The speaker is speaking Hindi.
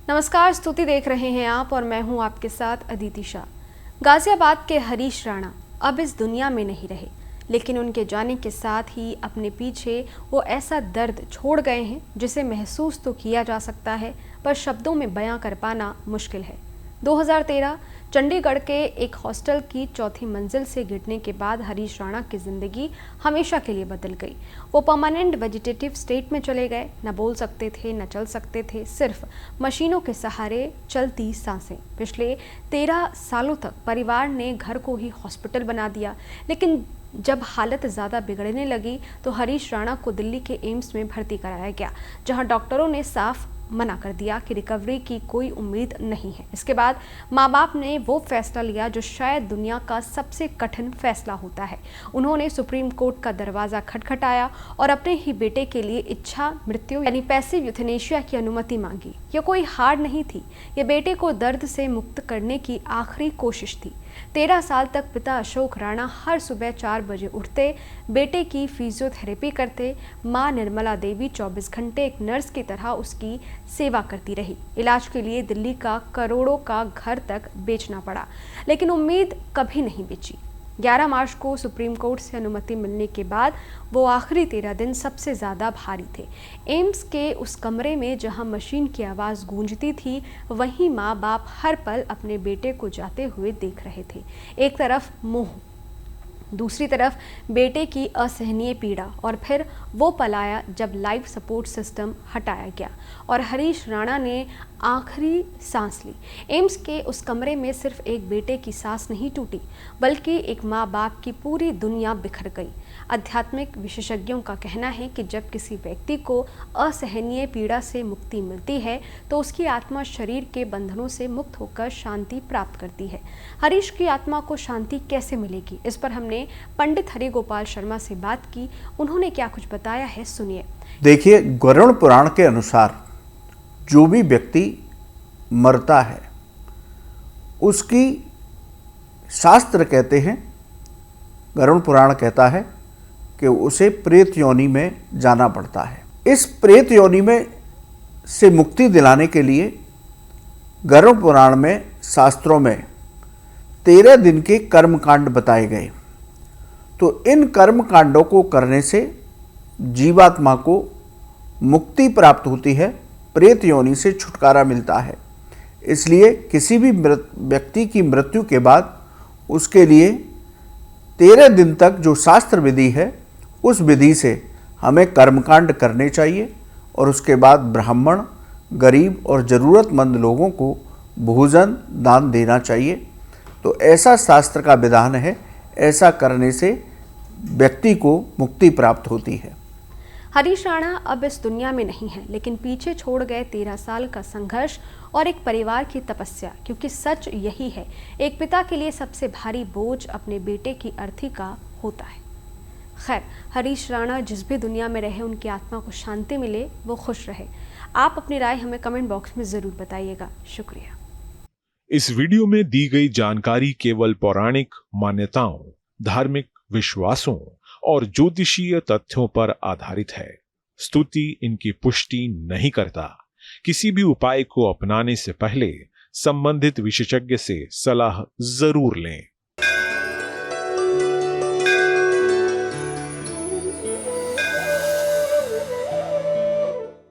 नमस्कार, स्तुति देख रहे हैं आप और मैं हूं आपके साथ अदिति शाह। गाजियाबाद के हरीश राणा अब इस दुनिया में नहीं रहे, लेकिन उनके जाने के साथ ही अपने पीछे वो ऐसा दर्द छोड़ गए हैं जिसे महसूस तो किया जा सकता है, पर शब्दों में बयां कर पाना मुश्किल है। 2013 चंडीगढ़ के एक हॉस्टल की चौथी मंजिल से गिरने के बाद हरीश राणा की जिंदगी हमेशा के लिए बदल गई। वो परमानेंट वेजिटेटिव स्टेट में चले गए, न बोल सकते थे, न चल सकते थे, सिर्फ मशीनों के सहारे चलती सांसें। पिछले 13 सालों तक परिवार ने घर को ही हॉस्पिटल बना दिया, लेकिन जब हालत ज़्यादा बिगड़ने लगी तो हरीश राणा को दिल्ली के एम्स में भर्ती कराया गया, जहां डॉक्टरों ने साफ मना कर दिया कि रिकवरी की कोई उम्मीद नहीं है। इसके बाद माँ बाप ने वो फैसला लिया जो शायद दुनिया का सबसे कठिन फैसला होता है। उन्होंने सुप्रीम कोर्ट का दरवाज़ा खटखटाया और अपने ही बेटे के लिए इच्छा मृत्यु यानी पैसिव यूथेनेशिया की अनुमति मांगी। यह कोई हार नहीं थी, ये बेटे को दर्द से मुक्त करने की आखिरी कोशिश थी। 13 साल तक पिता अशोक राणा हर सुबह 4 बजे उठते, बेटे की फिजियोथेरेपी करते। माँ निर्मला देवी 24 घंटे एक नर्स की तरह उसकी सेवा करती रही। इलाज के लिए दिल्ली का करोड़ों का घर तक बेचना पड़ा, लेकिन उम्मीद कभी नहीं बेची। 11 मार्च को सुप्रीम कोर्ट से अनुमति मिलने के बाद वो आखिरी 13 दिन सबसे ज़्यादा भारी थे। एम्स के उस कमरे में जहां मशीन की आवाज़ गूंजती थी, वहीं माँ बाप हर पल अपने बेटे को जाते हुए देख रहे थे। एक तरफ मोह, दूसरी तरफ बेटे की असहनीय पीड़ा, और फिर वो पल आया जब लाइफ सपोर्ट सिस्टम हटाया गया और हरीश राणा ने आखिरी सांस ली। एम्स के उस कमरे में सिर्फ एक बेटे की सांस नहीं टूटी, बल्कि एक माँ बाप की पूरी दुनिया बिखर गई। आध्यात्मिक विशेषज्ञों का कहना है कि जब किसी व्यक्ति को असहनीय पीड़ा से मुक्ति मिलती है तो उसकी आत्मा शरीर के बंधनों से मुक्त होकर शांति प्राप्त करती है। हरीश की आत्मा को शांति कैसे मिलेगी, इस पर हमने पंडित हरि गोपाल शर्मा से बात की। उन्होंने क्या कुछ बताया है, सुनिए। देखिए, गरुड़ पुराण के अनुसार जो भी व्यक्ति मरता है उसकी, शास्त्र कहते हैं, गरुड़ पुराण कहता है कि उसे प्रेत योनि में जाना पड़ता है। इस प्रेत योनि में से मुक्ति दिलाने के लिए गरुड़ पुराण में, शास्त्रों में 13 दिन के कर्मकांड बताए गए। तो इन कर्म कांडों को करने से जीवात्मा को मुक्ति प्राप्त होती है, प्रेत योनि से छुटकारा मिलता है। इसलिए किसी भी व्यक्ति की मृत्यु के बाद उसके लिए 13 दिन तक जो शास्त्र विधि है, उस विधि से हमें कर्मकांड करने चाहिए और उसके बाद ब्राह्मण, गरीब और ज़रूरतमंद लोगों को भोजन दान देना चाहिए। तो ऐसा शास्त्र का विधान है, ऐसा करने से व्यक्ति को मुक्ति प्राप्त होती है। हरीश राणा अब इस दुनिया में नहीं है, लेकिन पीछे छोड़ गए 13 साल का संघर्ष और एक परिवार की तपस्या, क्योंकि सच यही है, एक पिता के लिए सबसे भारी बोझ अपने बेटे की अर्थी का होता है। खैर, हरीश राणा जिस भी दुनिया में रहे, उनकी आत्मा को शांति मिले, वो खुश रहे। आप अपनी राय हमें कमेंट बॉक्स में जरूर बताइएगा। शुक्रिया। इस वीडियो में दी गई जानकारी केवल पौराणिक मान्यताओं, धार्मिक विश्वासों और ज्योतिषीय तथ्यों पर आधारित है। स्तुति इनकी पुष्टि नहीं करता। किसी भी उपाय को अपनाने से पहले संबंधित विशेषज्ञ से सलाह जरूर लें।